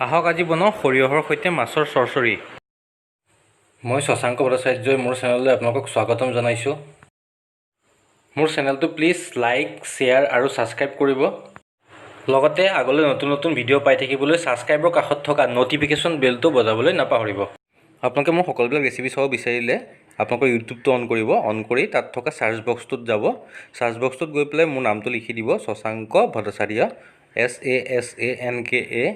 আহক আজি বনাওঁ সৰিয়হৰ সৈতে মাছৰ চৰচৰি। মই শশাংক ভট্টাচাৰ্যই মোৰ চেনেললৈ আপোনালোকক স্বাগতম জনাইছোঁ। মোৰ চেনেলটো প্লিজ লাইক, শ্বেয়াৰ আৰু ছাবস্ক্ৰাইব কৰিব। লগতে আগলৈ নতুন নতুন ভিডিঅ' পাই থাকিবলৈ ছাবস্ক্ৰাইবৰ কাষত থকা ন'টিফিকেশ্যন বেলটো বজাবলৈ নাপাহৰিব। আপোনালোকে মোৰ সকলোবিলাক ৰেচিপি চাব বিচাৰিলে আপোনালোকৰ ইউটিউবটো অন কৰিব। অন কৰি তাত থকা চাৰ্চ বক্সটোত যাব। চাৰ্চ বক্সটোত গৈ পেলাই মোৰ নামটো লিখি দিব, শশাংক ভট্টাচাৰ্য, SASANKABHATACHARYA।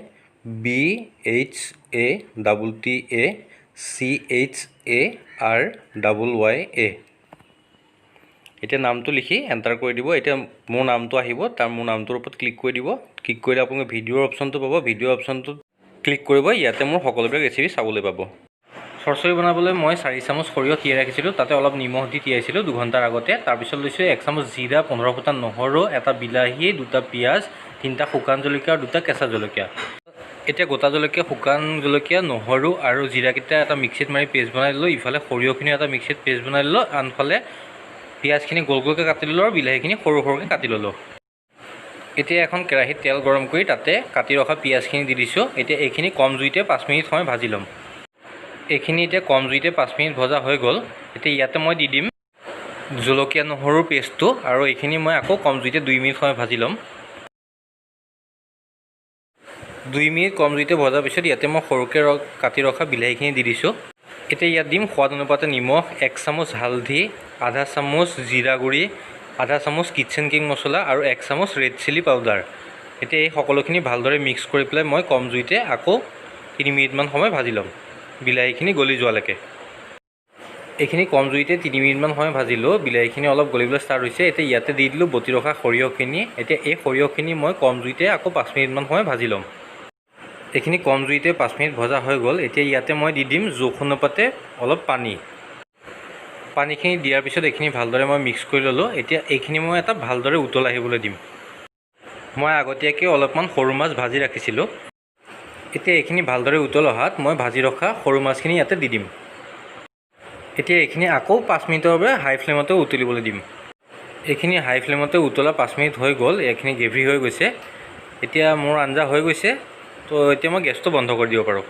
এতিয়া নামটো লিখি এণ্টাৰ কৰি দিব। এতিয়া মোৰ নামটো আহিব, মোৰ নামটোৰ ওপৰত ক্লিক কৰি দিব। ক্লিক কৰিলে আপোনালোকে ভিডিঅ'ৰ অপশ্যনটো পাব। ভিডিঅ' অপশ্যনটোত ক্লিক কৰিব। ইয়াতে মোৰ সকলোবিলাক ৰেচিপি চাবলৈ পাব। চৰচৰি বনাবলৈ মই 4 চামুচ সৰিয়হ তিয়াই ৰাখিছিলোঁ, তাতে অলপ নিমখ দি তিয়াইছিলোঁ 2 ঘণ্টাৰ আগতে। তাৰপিছত লৈছোঁ 1 চামুচ জিৰা, 15 ফুটা নহৰু, এটা বিলাহী, 2টা পিঁয়াজ, 3টা শুকান জলকীয়া আৰু 2টা কেঁচা জলকীয়া। এতিয়া গোটা জলকীয়া, শুকান জলকীয়া, নহৰু আৰু জিৰাকেইটা এটা মিক্সিত মাৰি পেষ্ট বনাই দিলোঁ। ইফালে সৰিয়হখিনি এটা মিক্সিত পেষ্ট বনাই দিলোঁ। আনফালে পিঁয়াজখিনি গোল গোলকৈ কাটি ল'লোঁ আৰু বিলাহীখিনি সৰু সৰুকৈ কাটি ল'লোঁ। এতিয়া এখন কেৰাহীত তেল গৰম কৰি তাতে কাটি ৰখা পিঁয়াজখিনি দি দিছোঁ। এতিয়া এইখিনি কম জুইতে 5 মিনিট সময় ভাজি ল'ম। এইখিনি এতিয়া কম জুইতে 5 মিনিট ভজা হৈ গ'ল। এতিয়া ইয়াতে মই দি দিম জলকীয়া নহৰুৰ পেষ্টটো, আৰু এইখিনি মই আকৌ কম জুইতে 2 মিনিট সময় ভাজি ল'ম। 2 মিনিট কম জুইতে ভজাৰ পিছত ইয়াতে মই সৰুকৈ কাটি ৰখা বিলাহীখিনি দি দিছোঁ। এতিয়া ইয়াত দিম সোৱাদ অনুপাতে নিমখ, 1 চামুচ হালধি, আধা চামুচ জিৰা গুড়ি, আধা চামুচ কিটচেন কিং মছলা আৰু 1 চামুচ ৰেড চিলি পাউডাৰ। এতিয়া এই সকলোখিনি ভালদৰে মিক্স কৰি পেলাই মই কম জুইতে আকৌ 3 মিনিটমান সময় ভাজি ল'ম, বিলাহীখিনি গলি যোৱালৈকে। এইখিনি কম জুইতে 3 মিনিটমান সময় ভাজিলোঁ। বিলাহীখিনি অলপ গলিবলৈ ষ্টাৰ্ট হৈছে। এতিয়া ইয়াতে দি দিলোঁ বটি ৰখা সৰিয়হখিনি। এতিয়া এই সৰিয়হখিনি মই কম জুইতে আকৌ 5 মিনিটমান সময় ভাজি ল'ম। এইখিনি কম জুইতে 5 মিনিট ভজা হৈ গ'ল। এতিয়া ইয়াতে মই দি দিম জোখ অনুপাতে অলপ পানী। পানীখিনি দিয়াৰ পিছত এইখিনি ভালদৰে মই মিক্স কৰি ল'লোঁ। এতিয়া এইখিনি মই এটা ভালদৰে উতল আহিবলৈ দিম। মই আগতীয়াকৈ অলপমান সৰু মাছ ভাজি ৰাখিছিলোঁ। এতিয়া এইখিনি ভালদৰে উতল অহাত মই ভাজি ৰখা সৰু মাছখিনি ইয়াতে দি দিম। এতিয়া এইখিনি আকৌ 5 মিনিটৰ বাবে হাই ফ্লেমতে উতলিবলৈ দিম। এইখিনি হাই ফ্লেমতে উতলা 5 মিনিট হৈ গ'ল। এইখিনি গ্ৰেভি হৈ গৈছে। এতিয়া মোৰ আঞ্জা হৈ গৈছে, তো এতিয়া মই গেছটো বন্ধ কৰি দিব পাৰোঁ।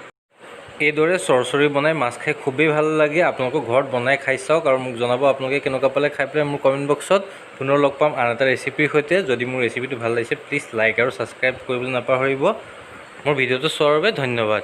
এইদৰে চৰচৰি বনাই মাছ খাই খুবেই ভাল লাগে। আপোনালোকৰ ঘৰত বনাই খাই চাওক আৰু মোক জনাব আপোনালোকে কেনেকুৱা পালে খাই পেলাই মোৰ কমেণ্ট বক্সত। পুনৰ লগ পাম আন এটা ৰেচিপিৰ সৈতে। যদি মোৰ ৰেচিপিটো ভাল লাগিছে প্লিজ লাইক আৰু ছাবস্ক্ৰাইব কৰিবলৈ নাপাহৰিব। মোৰ ভিডিঅ'টো চোৱাৰ বাবে ধন্যবাদ।